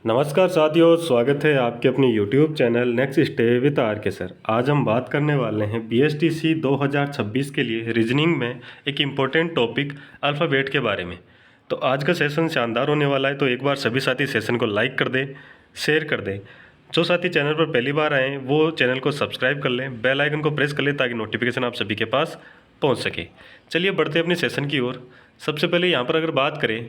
नमस्कार साथियों, स्वागत है आपके अपने YouTube channel next stay with R K sir. आज हम बात करने वाले हैं BSTC 2026 के लिए रीजनिंग में एक इम्पोर्टेंट टॉपिक अल्फ़ाबेट के बारे में। तो आज का सेशन शानदार होने वाला है, तो एक बार सभी साथी सेशन को लाइक कर दें, शेयर कर दें। जो साथी चैनल पर पहली बार आए हैं वो चैनल को सब्सक्राइब कर लें, बेल आइकन को प्रेस कर लें ताकि नोटिफिकेशन आप सभी के पास पहुँच सके। चलिए बढ़ते अपने सेशन की ओर। सबसे पहले यहाँ पर अगर बात करें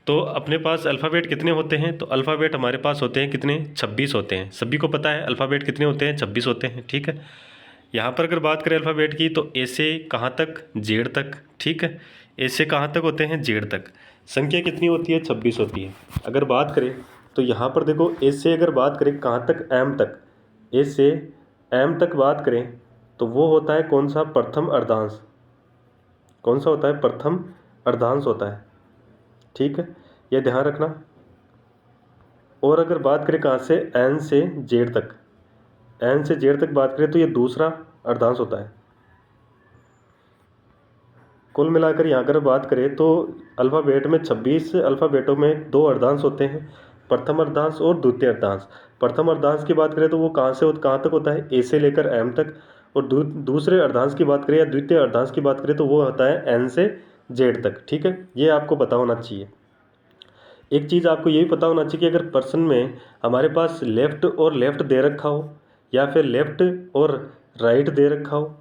तो अपने पास अल्फ़ाबेट कितने होते हैं, तो अल्फ़ाबेट हमारे पास होते हैं कितने, 26 होते हैं। सभी को पता है अल्फ़ाबेट कितने होते हैं, 26 होते हैं। ठीक है, यहाँ पर अगर बात करें अल्फ़ाबेट की तो ए से कहाँ तक, जेड तक। ठीक है, ए से कहाँ तक होते हैं, जेड तक। संख्या कितनी होती है, 26 होती है। अगर बात करें तो यहाँ पर देखो, ए से अगर बात करें कहाँ तक, एम तक। ए से एम तक बात करें तो वो होता है कौन सा, प्रथम अर्धांश। कौन सा होता है, प्रथम अर्धांश होता है। ठीक है, यह ध्यान रखना। और अगर बात करें कहाँ से, एन से जेड तक, एन से जेड तक बात करें तो ये दूसरा अर्धांश होता है। कुल मिलाकर यहाँ अगर बात करें तो अल्फ़ाबेट में 26 अल्फ़ाबेटों में दो अर्धांश होते हैं, प्रथम अर्धांश और द्वितीय अर्धांश। प्रथम अर्धांश की बात करें तो वो कहाँ तक होता है, ए से लेकर एम तक। और दूसरे अर्धांश की बात करें या द्वितीय अर्धांश की बात करें तो वो होता है एन से जेड तक। ठीक है, ये आपको पता होना चाहिए। एक चीज़ आपको यही पता होना चाहिए कि अगर पर्सन में हमारे पास लेफ़्ट और लेफ़्ट दे रखा हो, या फिर लेफ़्ट और राइट दे रखा हो,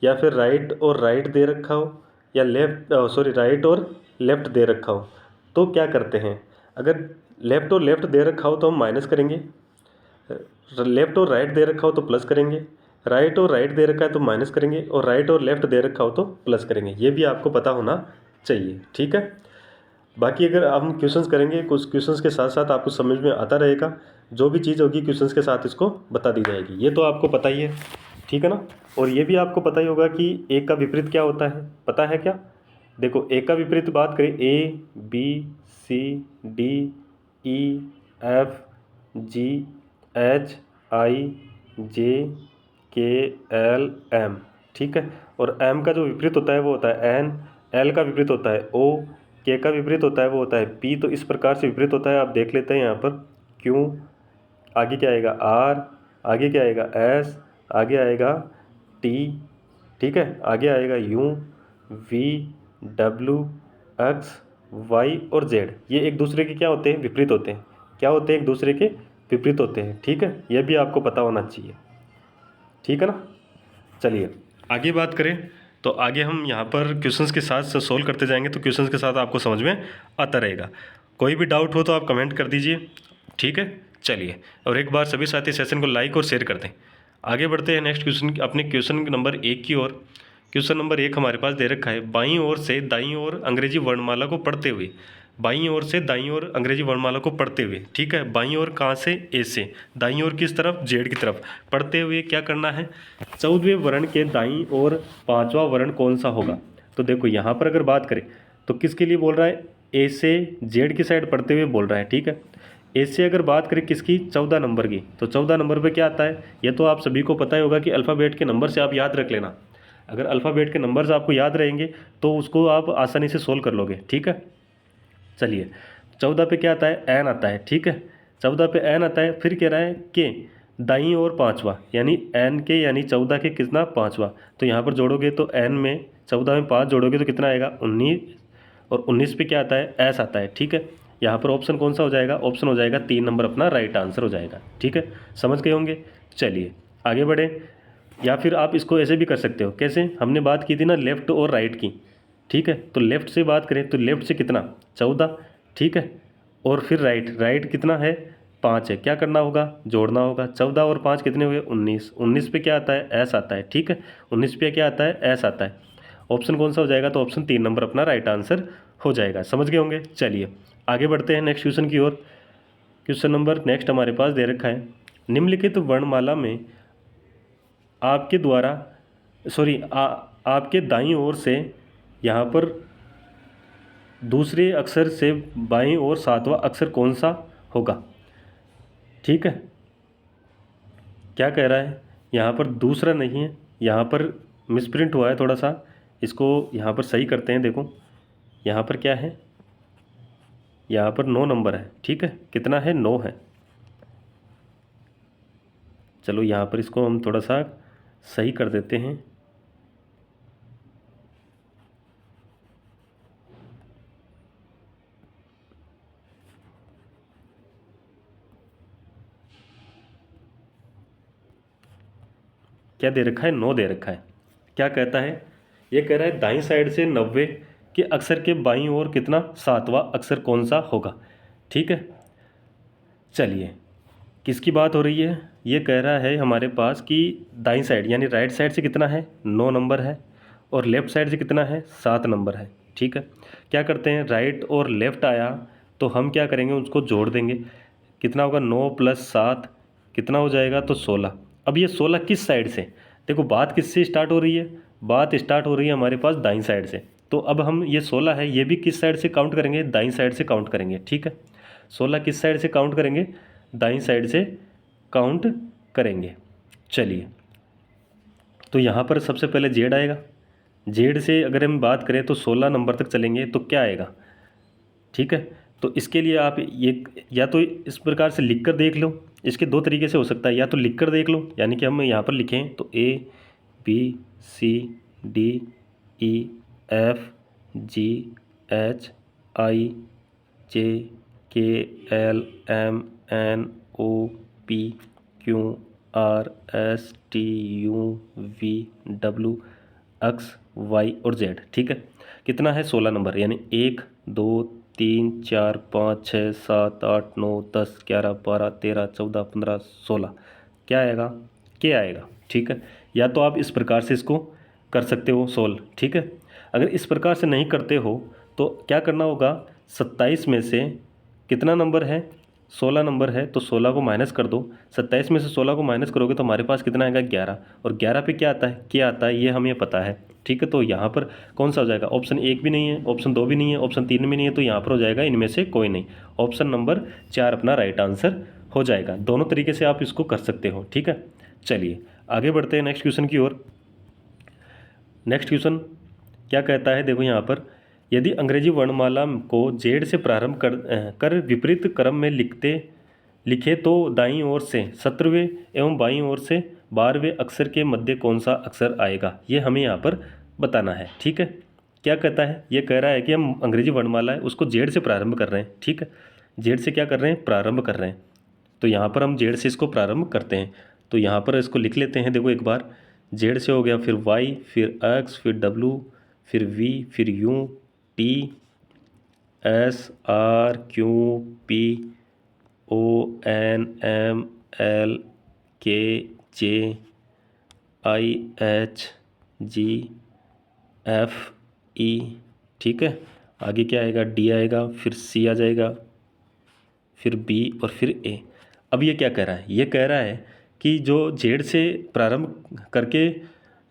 या फिर राइट और राइट दे रखा हो, या राइट और लेफ़्ट दे रखा हो, तो क्या करते हैं। अगर लेफ़्ट और लेफ़्ट दे रखा हो तो हम माइनस करेंगे, लेफ़्ट और राइट दे रखा हो तो प्लस करेंगे, राइट और राइट दे रखा है तो माइनस करेंगे, और राइट और लेफ़्ट दे रखा हो तो प्लस करेंगे। ये भी आपको पता होना चाहिए। ठीक है, बाकी अगर हम क्वेश्चंस करेंगे, कुछ क्वेश्चंस के साथ साथ आपको समझ में आता रहेगा। जो भी चीज़ होगी क्वेश्चंस के साथ इसको बता दी जाएगी, ये तो आपको पता ही है। ठीक है ना। और ये भी आपको पता ही होगा कि एक का विपरीत क्या होता है, पता है क्या। देखो, एक का विपरीत बात करें, A B C D E F G H I J K L M. ठीक है, और एम का जो विपरीत होता है वो होता है एन, एल का विपरीत होता है ओ, के का विपरीत होता है वो होता है पी। तो इस प्रकार से विपरीत होता है, आप देख लेते हैं यहाँ पर। क्यू, आगे क्या आएगा आर, आगे क्या आएगा एस, आगे आएगा टी। ठीक है, आगे आएगा U, V, W, X, Y और जेड। ये एक दूसरे के क्या होते हैं, विपरीत होते हैं। क्या होते हैं, एक दूसरे के विपरीत होते हैं। ठीक है, यह भी आपको पता होना चाहिए। ठीक है ना। चलिए आगे बात करें तो आगे हम यहाँ पर क्वेश्चंस के साथ सोल्व करते जाएंगे, तो क्वेश्चंस के साथ आपको समझ में आता रहेगा। कोई भी डाउट हो तो आप कमेंट कर दीजिए। ठीक है, चलिए। और एक बार सभी साथी सेशन को लाइक और शेयर कर दें। आगे बढ़ते हैं नेक्स्ट क्वेश्चन, अपने क्वेश्चन नंबर 1 की ओर। क्वेश्चन नंबर 1 हमारे पास दे रखा है, बाईं ओर से दाईं ओर अंग्रेजी वर्णमाला को पढ़ते हुए। बाईं ओर से दाईं ओर अंग्रेजी वर्णमाला को पढ़ते हुए। ठीक है, बाईं ओर कहाँ से, ए से, दाईं ओर किस तरफ, जेड की तरफ। पढ़ते हुए क्या करना है, 14वें वर्ण के दाईं ओर 5वां वर्ण कौन सा होगा। तो देखो यहाँ पर अगर बात करें तो किसके लिए बोल रहा है, ए से जेड की साइड पढ़ते हुए बोल रहा है। ठीक है, ए से अगर बात करें किसकी, 14 नंबर की, तो 14 नंबर पे क्या आता है, ये तो आप सभी को पता ही होगा कि अल्फ़ाबेट के नंबर से आप याद रख लेना। अगर अल्फ़ाबेट के नंबर्स आपको याद रहेंगे तो उसको आप आसानी से सोल्व कर लोगे। ठीक है, चलिए। 14 पे क्या आता है, एन आता है। ठीक है, 14 पे एन आता है, फिर कह रहा है के दाईं ओर 5वां, यानी एन के यानी 14 के कितना, 5वां। तो यहाँ पर जोड़ोगे तो एन में 14 में 5 जोड़ोगे तो कितना आएगा, 19। और 19 पे क्या आता है, एस आता है। ठीक है, यहाँ पर ऑप्शन कौन सा हो जाएगा, ऑप्शन हो जाएगा 3 नंबर अपना राइट आंसर हो जाएगा। ठीक है, समझ गए होंगे। चलिए आगे बढ़े। या फिर आप इसको ऐसे भी कर सकते हो, कैसे, हमने बात की थी ना लेफ़्ट और राइट की। ठीक है, तो लेफ़्ट से बात करें तो लेफ़्ट से कितना, 14। ठीक है, और फिर राइट, राइट कितना है, 5 है। क्या करना होगा, जोड़ना होगा। 14 और 5 कितने हुए, 19। 19 पे क्या आता है, एस आता है। ठीक है, 19 पे क्या आता है, एस आता है। ऑप्शन कौन सा हो जाएगा, तो ऑप्शन 3 नंबर अपना राइट आंसर हो जाएगा। समझ गए होंगे। चलिए आगे बढ़ते हैं नेक्स्ट क्वेश्चन की ओर। क्वेश्चन नंबर नेक्स्ट हमारे पास दे रखा है, निम्नलिखित वर्णमाला में आपके द्वारा आपके दाईं ओर से यहाँ पर दूसरे अक्षर से बाईं ओर 7वां अक्षर कौन सा होगा। ठीक है, क्या कह रहा है, यहाँ पर दूसरा नहीं है, यहाँ पर मिसप्रिंट हुआ है थोड़ा सा, इसको यहाँ पर सही करते हैं। देखो यहाँ पर क्या है, यहाँ पर 9 नंबर है। ठीक है, कितना है, 9 है। चलो यहाँ पर इसको हम थोड़ा सा सही कर देते हैं। क्या दे रखा है, 9 दे रखा है। क्या कहता है, ये कह रहा है दाईं साइड से 90 के अक्षर के बाईं ओर कितना 7वां अक्षर कौन सा होगा। ठीक है, चलिए किसकी बात हो रही है, ये कह रहा है हमारे पास कि दाईं साइड यानी राइट साइड से कितना है 9 नंबर है और लेफ़्ट साइड से कितना है 7 नंबर है। ठीक है, क्या करते हैं, राइट और लेफ़्ट आया तो हम क्या करेंगे, उसको जोड़ देंगे। कितना होगा, 9 + 7 कितना हो जाएगा, तो 16। अब ये 16 किस साइड से, देखो बात किससे स्टार्ट हो रही है, बात स्टार्ट हो रही है हमारे पास दाईं साइड से। तो अब हम ये 16 है ये भी किस साइड से काउंट करेंगे, दाईं साइड से काउंट करेंगे। ठीक है, 16 किस साइड से काउंट करेंगे, दाईं साइड से काउंट करेंगे। चलिए, तो यहाँ पर सबसे पहले जेड आएगा। जेड से अगर हम बात करें तो 16 नंबर तक चलेंगे तो क्या आएगा। ठीक है, तो इसके लिए आप ये या तो इस प्रकार से लिख कर देख लो, इसके दो तरीके से हो सकता है, या तो लिख कर देख लो, यानी कि हम यहाँ पर लिखें तो ABCDEFGHIJKLMNOPQRSTUVW और जेड। ठीक है, कितना है 16 नंबर, यानी 1 2 3 4 5 6 7 8 9 10 11 12 13 14 15 16 क्या आएगा, के आएगा। ठीक है, या तो आप इस प्रकार से इसको कर सकते हो सोल्व। ठीक है, अगर इस प्रकार से नहीं करते हो तो क्या करना होगा, 27 में से कितना नंबर है, 16 नंबर है, तो 16 को माइनस कर दो। 27 में से 16 को माइनस करोगे तो हमारे पास कितना आएगा, 11। और 11 पे क्या आता है, क्या आता है, ये हमें पता है। ठीक है, तो यहाँ पर कौन सा हो जाएगा, ऑप्शन 1 भी नहीं है, ऑप्शन 2 भी नहीं है, ऑप्शन 3 भी नहीं है, तो यहाँ पर हो जाएगा इनमें से कोई नहीं, ऑप्शन नंबर 4 अपना राइट आंसर हो जाएगा। दोनों तरीके से आप इसको कर सकते हो। ठीक है, चलिए आगे बढ़ते हैं नेक्स्ट क्वेश्चन की ओर। नेक्स्ट क्वेश्चन क्या कहता है, देखो यहाँ पर, यदि अंग्रेजी वर्णमाला को जेड से प्रारंभ कर विपरीत क्रम में लिखे तो दाईं ओर से 17वें एवं बाईं ओर से 12वें अक्षर के मध्य कौन सा अक्षर आएगा, ये हमें यहाँ पर बताना है। ठीक है, क्या कहता है, ये कह रहा है कि हम अंग्रेजी वर्णमाला है उसको जेड से प्रारंभ कर रहे हैं। ठीक है, जेड से क्या कर रहे हैं, प्रारंभ कर रहे हैं, तो यहाँ पर हम जेड से इसको प्रारंभ करते हैं। तो यहाँ पर इसको लिख लेते हैं, देखो एक बार, जेड से हो गया, फिर वाई, फिर एक्स, फिर डब्लू, फिर वी, फिर U, T, S, R, Q, P, O, N, M, L, K, J, आई, एच, जी, एफ, ई। ठीक है, आगे क्या आएगा, डी आएगा, फिर सी आ जाएगा, फिर बी और फिर ए। अब ये क्या कह रहा है, ये कह रहा है कि जो जेड से प्रारंभ करके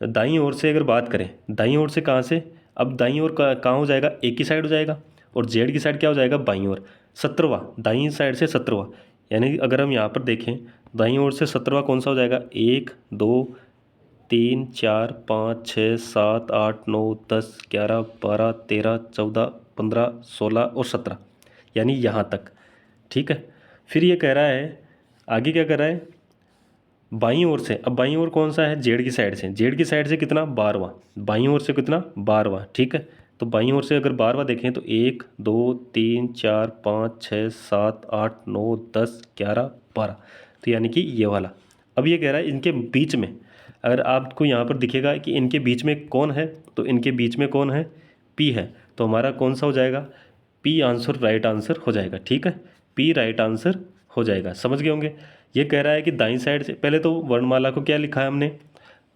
दाईं ओर से अगर बात करें, दाईं ओर से कहाँ से, अब दाईं ओर कहाँ हो जाएगा, एक की साइड हो जाएगा, और जेड की साइड क्या हो जाएगा, बाईं ओर 17वां, दाईं साइड से 17वां, यानी अगर हम यहाँ पर देखें दाईं ओर से 17वां कौन सा हो जाएगा, 1 2 3 4 5 6 7 8 9 10 11 12 13 14 15 16 और 17, यानी यहाँ तक। ठीक है, फिर ये कह रहा है, आगे क्या कर रहा है, बाईं ओर से, अब बाईं ओर कौन सा है, जेड की साइड से, जेड की साइड से कितना, 12वां, बाईं ओर से कितना, 12वां। ठीक है, तो बाईं ओर से अगर 12वां देखें तो 1 2 3 4 5 6 7 8 9 10 11 12, तो यानी कि ये वाला। अब ये कह रहा है इनके बीच में, अगर आपको यहाँ पर दिखेगा कि इनके बीच में कौन है, तो इनके बीच में कौन है, पी है, तो हमारा कौन सा हो जाएगा, पी आंसर राइट आंसर हो जाएगा। ठीक है, पी राइट आंसर हो जाएगा, समझ गए होंगे। ये कह रहा है कि दाईं साइड से, पहले तो वर्णमाला को क्या लिखा है हमने,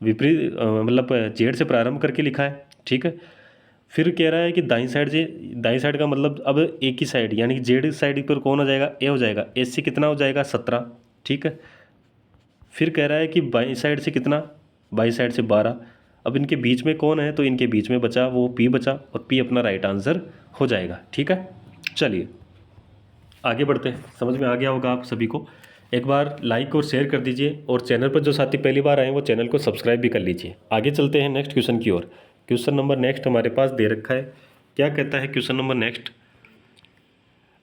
विपरीत मतलब जेड से प्रारंभ करके लिखा है। ठीक है, फिर कह रहा है कि दाईं साइड से, दाईं साइड का मतलब अब एक ही साइड, यानी कि जेड साइड पर कौन हो जाएगा, ए हो जाएगा, ए से कितना हो जाएगा, 17। ठीक है, फिर कह रहा है कि बाईं साइड से कितना, बाईं साइड से 12। अब इनके बीच में कौन है, तो इनके बीच में बचा वो पी बचा, और पी अपना राइट आंसर हो जाएगा। ठीक है, चलिए आगे बढ़ते हैं, समझ में आ गया होगा आप सभी को। एक बार लाइक और शेयर कर दीजिए, और चैनल पर जो साथी पहली बार आए हैं वो चैनल को सब्सक्राइब भी कर लीजिए। आगे चलते हैं नेक्स्ट क्वेश्चन की ओर। क्वेश्चन नंबर नेक्स्ट हमारे पास दे रखा है, क्या कहता है क्वेश्चन नंबर नेक्स्ट,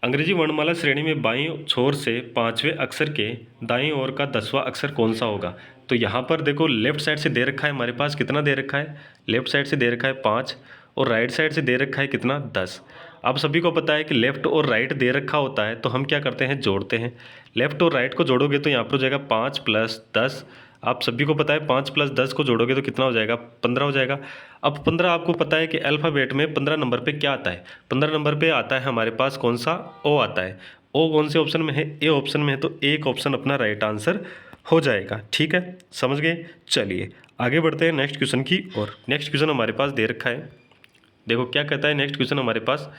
अंग्रेजी वर्णमाला श्रेणी में बाईं छोर से 5वें अक्षर के दाईं ओर का 10वां अक्षर कौन सा होगा। तो यहाँ पर देखो लेफ्ट साइड से दे रखा है हमारे पास, कितना दे रखा है, लेफ्ट साइड से दे रखा है 5 और राइट साइड से दे रखा है कितना 10। आप सभी को पता है कि लेफ्ट और राइट दे रखा होता है तो हम क्या करते हैं, जोड़ते हैं। लेफ्ट और राइट को जोड़ोगे तो यहाँ पर हो जाएगा 5 + 10। आप सभी को पता है 5 + 10 को जोड़ोगे तो कितना हो जाएगा, 15 हो जाएगा। अब 15 आपको पता है कि अल्फ़ाबेट में 15 नंबर पे क्या आता है, 15 नंबर पे आता है हमारे पास कौन सा, ओ आता है। ओ कौन से ऑप्शन में है, ए ऑप्शन में है, तो एक ऑप्शन अपना राइट आंसर हो जाएगा। ठीक है, समझ गए। चलिए आगे बढ़ते हैं नेक्स्ट क्वेश्चन की और नेक्स्ट क्वेश्चन हमारे पास दे रखा है, देखो क्या कहता है नेक्स्ट क्वेश्चन हमारे पास।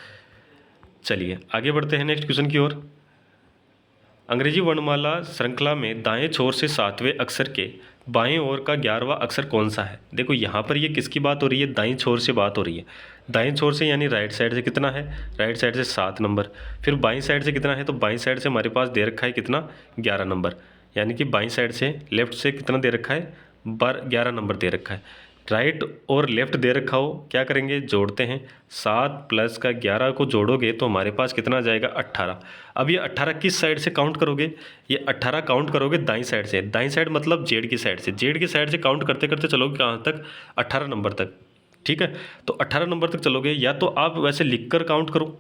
चलिए आगे बढ़ते हैं नेक्स्ट क्वेश्चन की ओर। अंग्रेजी वर्णमाला श्रृंखला में दाएं छोर से 7वें अक्षर के बाएं ओर का 11वां अक्षर कौन सा है। देखो यहाँ पर ये किसकी बात हो रही है, दाईं छोर से बात हो रही है। दाईं छोर से यानी राइट साइड से कितना है, राइट साइड से 7 नंबर। फिर बाईं साइड से कितना है, तो बाईं साइड से हमारे पास दे रखा है कितना, 11 नंबर। यानी कि बाईं साइड से लेफ्ट से कितना दे रखा है, 11 नंबर दे रखा है। राइट और लेफ्ट दे रखा हो, क्या करेंगे, जोड़ते हैं। 7 + का 11 को जोड़ोगे तो हमारे पास कितना आ जाएगा, 18। अब ये 18 किस साइड से काउंट करोगे, ये 18 काउंट करोगे दाईं साइड से। दाईं साइड मतलब जेड की साइड से, जेड की साइड से काउंट करते करते चलोगे कहाँ तक, 18 नंबर तक। ठीक है, तो 18 नंबर तक चलोगे। या तो आप वैसे लिखकर काउंट करो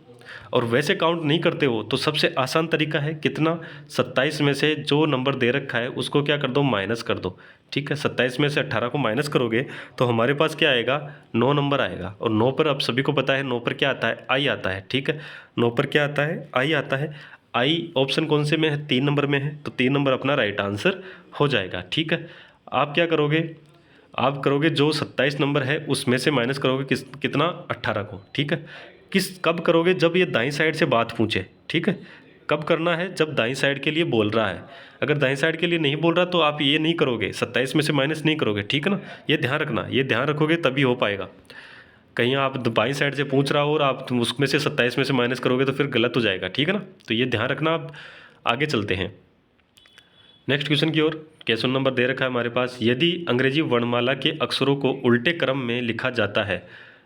और वैसे काउंट नहीं करते हो तो सबसे आसान तरीका है कितना, 27 में से जो नंबर दे रखा है उसको क्या कर दो, माइनस कर दो। ठीक है, 27 में से 18 को माइनस करोगे तो हमारे पास क्या आएगा, 9 नंबर आएगा। और 9 पर आप सभी को पता है 9 पर क्या आता है, आई आता है। ठीक है, 9 पर क्या आता है, आई आता है। आई ऑप्शन कौन से में है, 3 नंबर में है, तो 3 नंबर अपना राइट आंसर हो जाएगा। ठीक है, आप क्या करोगे, आप करोगे जो 27 नंबर है उसमें से माइनस करोगे कितना, 18 को। ठीक है, कब करोगे, जब ये दाईं साइड से बात पूछे। ठीक है, कब करना है, जब दाईं साइड के लिए बोल रहा है। अगर दाईं साइड के लिए नहीं बोल रहा तो आप ये नहीं करोगे, 27 में से माइनस नहीं करोगे। ठीक है ना, ये ध्यान रखना, ये ध्यान रखोगे तभी हो पाएगा। कहीं आप बाईं साइड से पूछ रहा हो और आप उसमें से 27 में से माइनस करोगे तो फिर गलत हो जाएगा। ठीक है ना, तो ये ध्यान रखना। आप आगे चलते हैं नेक्स्ट क्वेश्चन की ओर। क्वेश्चन नंबर दे रखा है हमारे पास, यदि अंग्रेजी वर्णमाला के अक्षरों को उल्टे क्रम में लिखा जाता है।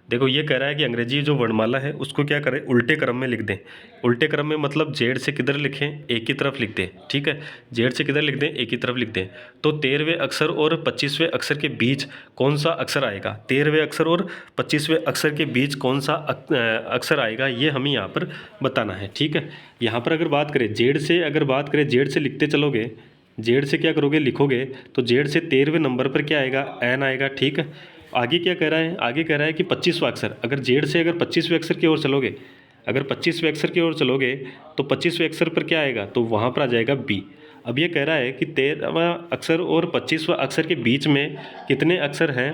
देखो ये कह रहा है कि अंग्रेजी जो वर्णमाला है उसको क्या करें, उल्टे क्रम में लिख दें। उल्टे क्रम में मतलब जेड से किधर लिखें, एक की तरफ लिख दें। ठीक है, जेड से किधर लिख दें, एक की तरफ लिख दें। तो 13वें अक्षर और 25वें अक्षर के बीच कौन सा अक्षर आएगा, 13वें अक्षर और 25वें अक्षर के बीच कौन सा अक्षर आएगा, ये हमें यहाँ पर बताना है। ठीक है, यहाँ पर अगर बात करें जेड से, अगर बात करें जेड से लिखते चलोगे, जेड से क्या करोगे, लिखोगे तो जेड से 13वें नंबर पर क्या आएगा, एन आएगा। ठीक है, आगे क्या कह रहा है, आगे कह रहा है कि 25वां अक्षर, अगर जेड से अगर 25वें अक्षर की ओर चलोगे, अगर 25वें अक्षर की ओर चलोगे तो 25वें अक्षर पर क्या आएगा, तो वहाँ पर आ जाएगा बी। अब ये कह रहा है कि 13वां अक्षर और 25वां अक्षर के बीच में कितने अक्षर हैं,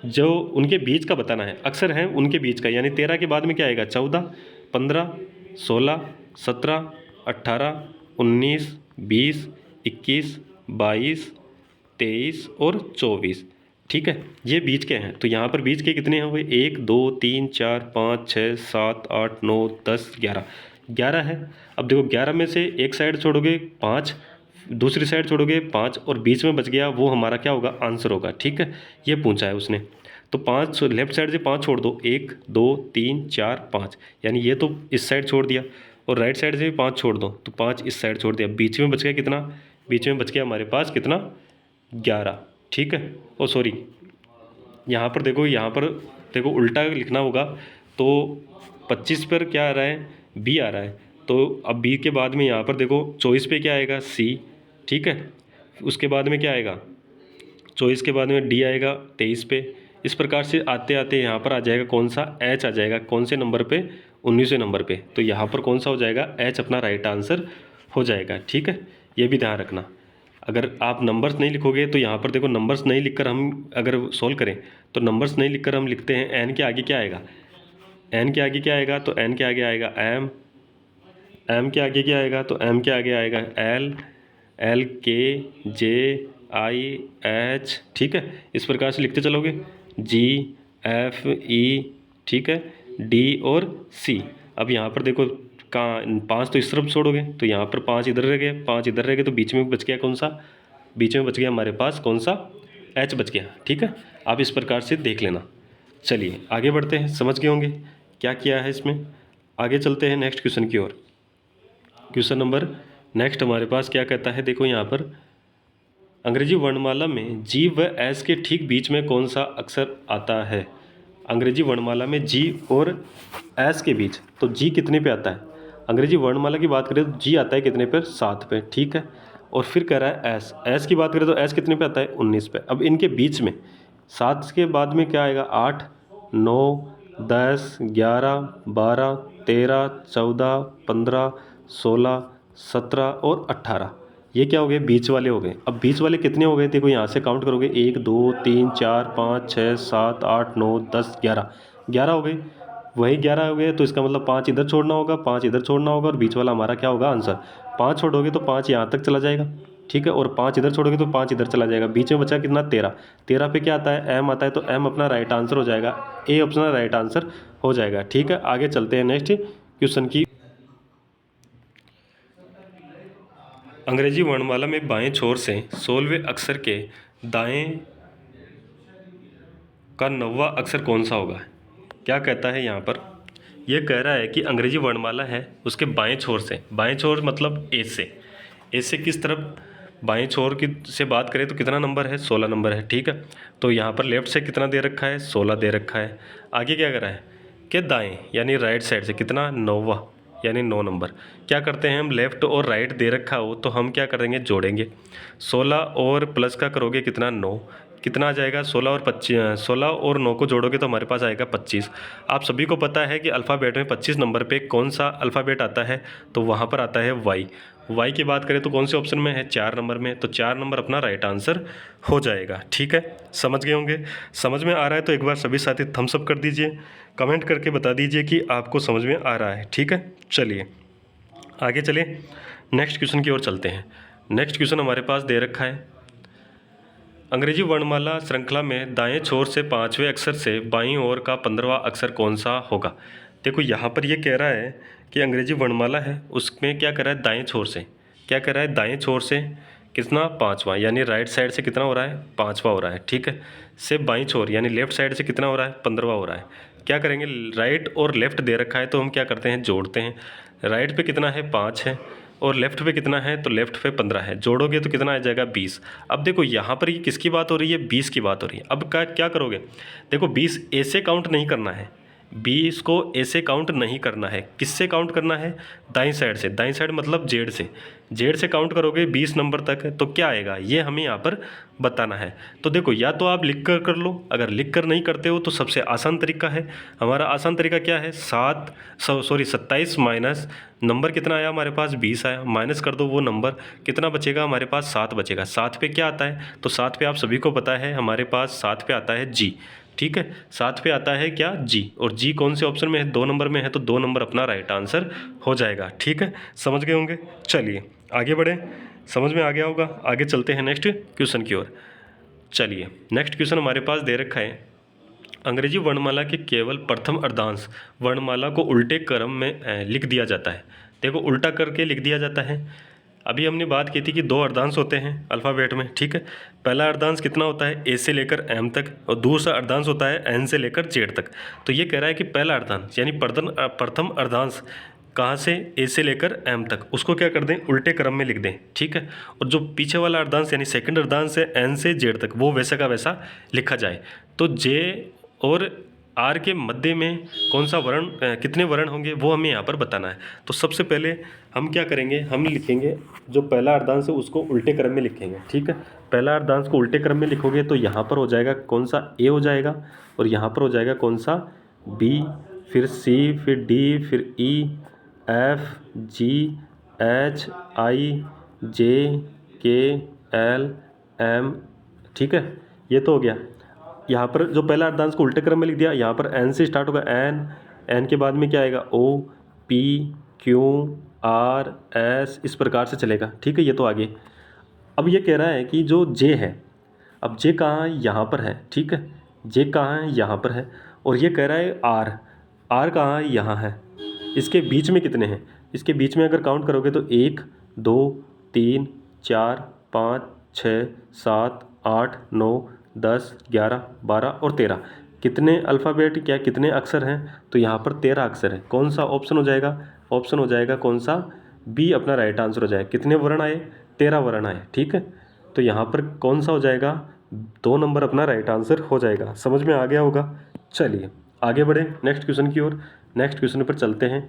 जो उनके बीच का बताना है, अक्षर हैं उनके बीच का। यानी 13 के बाद में क्या आएगा, 14, 15, 16, 17, 18, 19, 20, 21, 22, 23 और 24। ठीक है, ये बीच के हैं। तो यहाँ पर बीच के कितने हैं हुए, 1 2 3 4 5 6 7 8 9 10 11, 11 है। अब देखो 11 में से एक साइड छोड़ोगे 5, दूसरी साइड छोड़ोगे 5 और बीच में बच गया, वो हमारा क्या होगा, आंसर होगा। ठीक है, ये पूछा है उसने। तो 5 लेफ्ट साइड से 5 छोड़ दो, 1 2 3 4 5, यानी ये तो इस साइड छोड़ दिया और राइट साइड से भी 5 छोड़ दो तो 5 इस साइड छोड़ दिया, बीच में बच गया कितना, बीच में बच गया हमारे पास कितना, 11। ठीक है, ओ सॉरी, यहाँ पर देखो, यहाँ पर देखो उल्टा लिखना होगा। तो 25 पर क्या आ रहा है, बी आ रहा है। तो अब बी के बाद में यहाँ पर देखो 24 पे क्या आएगा, सी। ठीक है, उसके बाद में क्या आएगा, 24 के बाद में डी आएगा 23 पे। इस प्रकार से आते आते यहाँ पर आ जाएगा कौन सा, एच आ जाएगा। कौन से नंबर पे, 19वें नंबर पे। तो यहाँ पर कौन सा हो जाएगा, एच अपना राइट आंसर हो जाएगा। ठीक है, ये भी ध्यान रखना। अगर आप नंबर्स नहीं लिखोगे तो यहाँ पर देखो नंबर्स नहीं लिखकर हम अगर सोल्व करें तो नंबर्स नहीं लिखकर हम लिखते हैं, एन के आगे क्या आएगा, एन के आगे क्या आएगा, तो एन के आगे आएगा एम, एम के आगे क्या आएगा, तो एम के आगे आएगा L, L K J I H. ठीक है, इस प्रकार से लिखते चलोगे, जी एफ ई। ठीक है, डी और सी। अब यहाँ पर देखो कहाँ, 5 तो इस तरफ छोड़ोगे तो यहाँ पर 5 इधर रह गए, 5 इधर रह गए, तो बीच में बच गया कौन सा, बीच में बच गया हमारे पास कौन सा, एच बच गया। ठीक है, आप इस प्रकार से देख लेना। चलिए आगे बढ़ते हैं, समझ गए होंगे क्या किया है इसमें। आगे चलते हैं नेक्स्ट क्वेश्चन की ओर। क्वेश्चन नंबर नेक्स्ट हमारे पास क्या कहता है, देखो यहाँ पर अंग्रेजी वर्णमाला में जी व एस के ठीक बीच में कौन सा अक्षर आता है। अंग्रेजी वर्णमाला में जी और एस के बीच, तो जी कितने पे आता है। अंग्रेजी वर्णमाला की बात करें तो जी आता है कितने पर, 7 पे, ठीक है। और फिर कह रहा है एस, एस की बात करें तो एस कितने पे आता है, 19 पे। अब इनके बीच में 7 के बाद में क्या आएगा, 8, 9, 10, 11, 12, 13, 14, 15, 16, 17 और 18, ये क्या हो गए, बीच वाले हो गए। अब बीच वाले कितने हो गए, देखो यहाँ से काउंट करोगे, 1, 2, 3, 4, 5, 6, 7, 8, 9, 10, 11, 11 हो गए। वही 11 हो गए तो इसका मतलब 5 इधर छोड़ना होगा, 5 इधर छोड़ना होगा, और बीच वाला हमारा क्या होगा, आंसर। 5 छोड़ोगे तो 5 यहाँ तक चला जाएगा, ठीक है, और 5 इधर छोड़ोगे तो 5 इधर चला जाएगा। बीच में बचा कितना, 13। 13 पे क्या आता है, एम आता है, तो एम अपना राइट आंसर हो जाएगा, ए ऑप्शन राइट आंसर हो जाएगा, ठीक है। आगे चलते हैं नेक्स्ट क्वेश्चन की। अंग्रेजी वर्णमाला में बाएं छोर से 16वें अक्षर के दाएं का 9वां अक्षर कौन सा होगा। क्या कहता है यहाँ पर, यह कह रहा है कि अंग्रेजी वर्णमाला है, उसके बाएं छोर से, बाएं छोर मतलब ए से किस तरफ, बाएं छोर की से बात करें तो कितना नंबर है, 16 नंबर है, ठीक है। तो यहाँ पर लेफ्ट से कितना दे रखा है, 16 दे रखा है। आगे क्या कर रहा है कि दाएं यानी राइट साइड से कितना, 9वां यानी 9 नंबर। क्या करते हैं हम, लेफ़्ट और राइट दे रखा हो तो हम क्या करेंगे, जोड़ेंगे। 16 और प्लस का करोगे कितना, 9, कितना आ जाएगा, 16 और 25, 16 और 9 को जोड़ोगे तो हमारे पास आएगा 25। आप सभी को पता है कि अल्फ़ाबेट में 25 नंबर पे कौन सा अल्फ़ाबेट आता है, तो वहाँ पर आता है वाई। वाई की बात करें तो कौन से ऑप्शन में है, 4 नंबर में, तो 4 नंबर अपना राइट आंसर हो जाएगा, ठीक है। समझ गए होंगे, समझ में आ रहा है तो एक बार सभी साथी थम्स अप कर दीजिए, कमेंट करके बता दीजिए कि आपको समझ में आ रहा है, ठीक है। चलिए आगे चलिए, नेक्स्ट क्वेश्चन की ओर चलते हैं। नेक्स्ट क्वेश्चन हमारे पास दे रखा है, अंग्रेजी वर्णमाला श्रृंखला में दाएं छोर से 5वें अक्षर से बाईं ओर का 15वां अक्षर कौन सा होगा। देखो यहाँ पर ये कह रहा है कि अंग्रेजी वर्णमाला है, उसमें क्या कर रहा है, दाएं छोर से, क्या कर रहा है, दाएं छोर से कितना, 5वां, यानी राइट साइड से कितना हो रहा है, 5वां हो रहा है, ठीक है। से बाईं छोर यानी लेफ्ट साइड से कितना हो रहा है, 15वां हो रहा है। क्या करेंगे, राइट और लेफ्ट दे रखा है तो हम क्या करते हैं, जोड़ते हैं। राइट पे कितना है, 5 है, और लेफ्ट पे कितना है, तो लेफ्ट पे 15 है, जोड़ोगे तो कितना आ जाएगा, 20। अब देखो यहाँ पर ये किसकी बात हो रही है, 20 की बात हो रही है। अब क्या करोगे, देखो 20 ए से काउंट नहीं करना है, 20 को ए से काउंट नहीं करना है, किससे काउंट करना है, दाईं साइड से। दाईं साइड मतलब जेड से, जेड से काउंट करोगे 20 नंबर तक, तो क्या आएगा ये हमें यहाँ पर बताना है। तो देखो या तो आप लिख कर लो, अगर लिख कर नहीं करते हो तो सबसे आसान तरीका है, हमारा आसान तरीका क्या है, 27 माइनस नंबर कितना आया हमारे पास, 20 आया, माइनस कर दो वो नंबर, कितना बचेगा हमारे पास, 7 बचेगा। 7 पे क्या आता है, तो 7 पे आप सभी को पता है हमारे पास 7 पे आता है जी, ठीक है। 7 पे आता है क्या, जी, और जी कौन से ऑप्शन में है, 2 नंबर में है, तो 2 नंबर अपना राइट आंसर हो जाएगा, ठीक है। समझ गए होंगे, चलिए आगे बढ़े, समझ में आ गया होगा। आगे चलते हैं नेक्स्ट क्वेश्चन की ओर। चलिए नेक्स्ट क्वेश्चन हमारे पास दे रखा है, अंग्रेजी वर्णमाला के केवल प्रथम अर्धांश वर्णमाला को उल्टे क्रम में लिख दिया जाता है। देखो उल्टा करके लिख दिया जाता है। अभी हमने बात की थी कि 2 अर्धांश होते हैं अल्फ़ाबेट में, ठीक है। पहला अर्धांश कितना होता है, ए से लेकर एम तक, और दूसरा अर्धांश होता है एन से लेकर जेड तक। तो ये कह रहा है कि पहला अर्धांश यानी प्रथम अर्धांश कहाँ से, ए से लेकर एम तक, उसको क्या कर दें, उल्टे क्रम में लिख दें, ठीक है। और जो पीछे वाला अर्धांश यानी सेकंड अर्धांश है एन से जेड तक, वो वैसा का वैसा लिखा जाए। तो जे और आर के मध्य में कौन सा वर्ण, कितने वर्ण होंगे वो हमें यहाँ पर बताना है। तो सबसे पहले हम क्या करेंगे, हम लिखेंगे जो पहला अर्धांश है उसको उल्टे क्रम में लिखेंगे, ठीक है। पहला अर्धांश को उल्टे क्रम में लिखोगे तो यहाँ पर हो जाएगा कौन सा, ए हो जाएगा, और यहाँ पर हो जाएगा कौन सा, बी, फिर सी, फिर डी, फिर ई, F, G, H, I, J, K, L, M, ठीक है। ये तो हो गया। यहाँ पर जो पहला अर्धांश को उल्टे क्रम में लिख दिया, यहाँ पर एन से स्टार्ट होगा, एन, एन के बाद में क्या आएगा, ओ, पी, क्यू, आर, एस, इस प्रकार से चलेगा, ठीक है। ये तो आगे। अब ये कह रहा है कि जो जे है, अब जे कहाँ है, यहाँ पर है, ठीक है। जे कहाँ है, यहाँ पर है, और ये कह रहा है आर, आर कहाँ है, यहाँ है। इसके बीच में कितने हैं, इसके बीच में अगर काउंट करोगे तो 1, 2, 3, 4, 5, 6, 7, 8, 9, 10, 11, 12 और 13, कितने अल्फ़ाबेट, क्या कितने अक्षर हैं, तो यहाँ पर 13 अक्षर है। कौन सा ऑप्शन हो जाएगा, ऑप्शन हो जाएगा कौन सा, बी अपना राइट आंसर हो जाएगा। कितने वर्ण आए? 13 वर्ण आए, ठीक है। तो यहाँ पर कौन सा हो जाएगा? 2 नंबर अपना राइट आंसर हो जाएगा। समझ में आ गया होगा। चलिए आगे बढ़े नेक्स्ट क्वेश्चन की ओर। नेक्स्ट क्वेश्चन पर चलते हैं।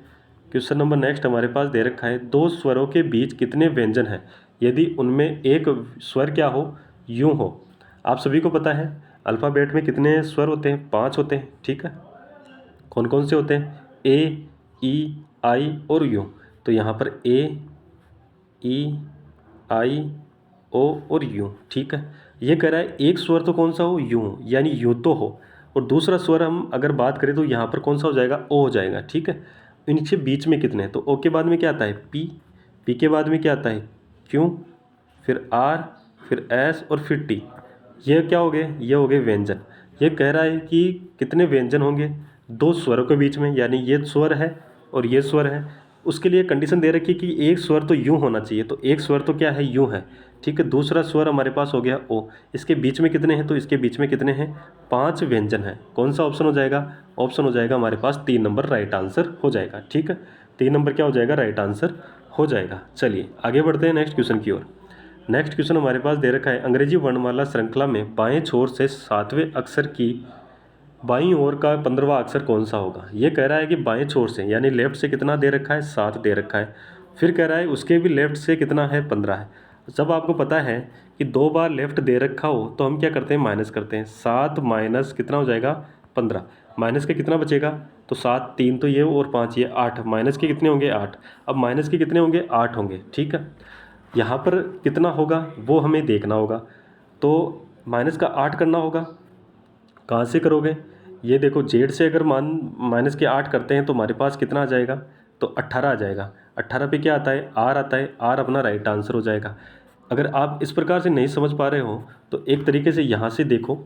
क्वेश्चन नंबर नेक्स्ट हमारे पास दे रखा है, 2 स्वरों के बीच कितने व्यंजन हैं यदि उनमें एक स्वर क्या हो? यूं हो। आप सभी को पता है अल्फ़ाबेट में कितने स्वर होते हैं? 5 होते हैं, ठीक है। कौन कौन से होते हैं? ए, ई, आई और यू। तो यहाँ पर ए, ई, आई, ओ और यू, ठीक है। ये कह रहा है एक स्वर तो कौन सा हो? यूं, यानी यूं तो हो। और दूसरा स्वर हम अगर बात करें तो यहाँ पर कौन सा हो जाएगा? ओ हो जाएगा, ठीक है। इनके बीच में कितने हैं? तो ओ के बाद में क्या आता है? पी, पी के बाद में क्या आता है? क्यू, फिर आर, फिर एस और फिर टी। ये क्या हो गए? ये हो गए व्यंजन। ये कह रहा है कि कितने व्यंजन होंगे 2 स्वरों के बीच में, यानी ये स्वर है और ये स्वर है। उसके लिए कंडीशन दे रखी है कि एक स्वर तो यूं होना चाहिए। तो एक स्वर तो क्या है? यूं है, ठीक है। दूसरा स्वर हमारे पास हो गया ओ। इसके बीच में कितने हैं? तो इसके बीच में कितने हैं? 5 व्यंजन हैं। कौन सा ऑप्शन हो जाएगा? ऑप्शन हो जाएगा हमारे पास 3 नंबर राइट आंसर हो जाएगा, ठीक है। 3 नंबर क्या हो जाएगा? राइट आंसर हो जाएगा। चलिए आगे बढ़ते हैं नेक्स्ट क्वेश्चन की ओर। नेक्स्ट क्वेश्चन हमारे पास दे रखा है, अंग्रेजी वर्णमाला श्रृंखला में बाएं छोर से 7वें अक्षर की बाईं ओर का 15वां अक्षर कौन सा होगा? ये कह रहा है कि बाएं छोर से, यानी लेफ्ट से कितना दे रखा है? 7 दे रखा है। फिर कह रहा है उसके भी लेफ्ट से कितना है? 15 है। जब आपको पता है कि 2 बार लेफ्ट दे रखा हो तो हम क्या करते हैं? माइनस करते हैं। 7 माइनस कितना हो जाएगा? 15। माइनस के कितना बचेगा? तो 7, 3 तो ये और 5 ये 8। माइनस के कितने होंगे? 8। अब माइनस के कितने होंगे? 8 होंगे, ठीक है। यहाँ पर कितना होगा वो हमें देखना होगा। तो माइनस का 8 करना होगा। कहाँ से करोगे? ये देखो जेड से अगर माइनस के 8 करते हैं तो हमारे पास कितना आ जाएगा? तो 18 आ जाएगा। 18 पे क्या आता है? आर आता है। आर अपना राइट आंसर हो जाएगा। अगर आप इस प्रकार से नहीं समझ पा रहे हो तो एक तरीके से यहाँ से देखो।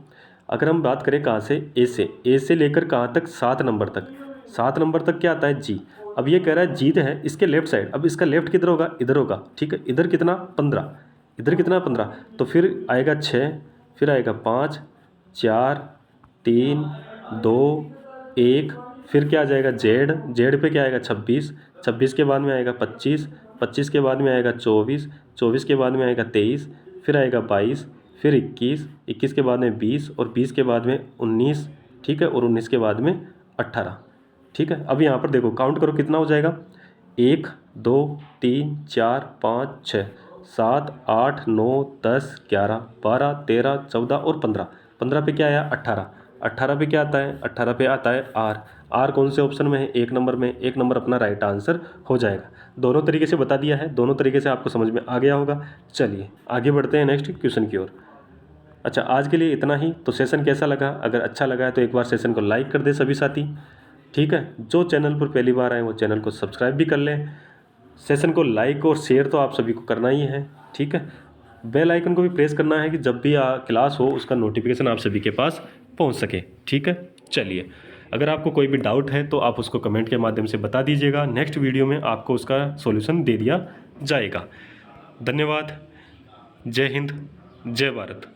अगर हम बात करें कहाँ से? ए से लेकर कहाँ तक? 7 नंबर तक। 7 नंबर तक क्या आता है? जी। अब ये कह रहा है जीत है इसके लेफ्ट साइड। अब इसका लेफ्ट किधर होगा? इधर होगा, ठीक है। इधर कितना? 15। इधर कितना? 15। तो फिर आएगा 6, फिर आएगा 5, 4, 3, 2, 1। फिर क्या आ जाएगा? जेड। जेड पे क्या आएगा? 26। 26 के बाद में आएगा 25। 25 के बाद में आएगा 24। 24 के बाद में आएगा 23। फिर आएगा 22। फिर 21। 21 के बाद में 20 और 20 के बाद में 19, ठीक है। और 19 के बाद में 18, ठीक है। अब यहाँ पर देखो काउंट करो कितना हो जाएगा? 1, 2, 3, 4, 5, 6, 7, 8, 9, 10, 11, 12, 13, 14 और 15। 15 पे क्या आया? 18। 18 पे क्या आता है? 18 पे आता है आर। आर कौन से ऑप्शन में है? 1 नंबर में। 1 नंबर अपना राइट आंसर हो जाएगा। दोनों तरीके से बता दिया है, दोनों तरीके से आपको समझ में आ गया होगा। चलिए आगे बढ़ते हैं नेक्स्ट क्वेश्चन की ओर। अच्छा आज के लिए इतना ही। तो सेशन कैसा लगा? अगर अच्छा लगा है तो एक बार सेशन को लाइक कर दे सभी साथी, ठीक है। जो चैनल पर पहली बार आए वो चैनल को सब्सक्राइब भी कर लें। सेशन को लाइक और शेयर तो आप सभी को करना ही है, ठीक है। बेल आइकन को भी प्रेस करना है कि जब भी क्लास हो उसका नोटिफिकेशन आप सभी के पास पहुंच सके, ठीक है। चलिए अगर आपको कोई भी डाउट है तो आप उसको कमेंट के माध्यम से बता दीजिएगा। नेक्स्ट वीडियो में आपको उसका सॉल्यूशन दे दिया जाएगा। धन्यवाद। जय हिंद, जय भारत।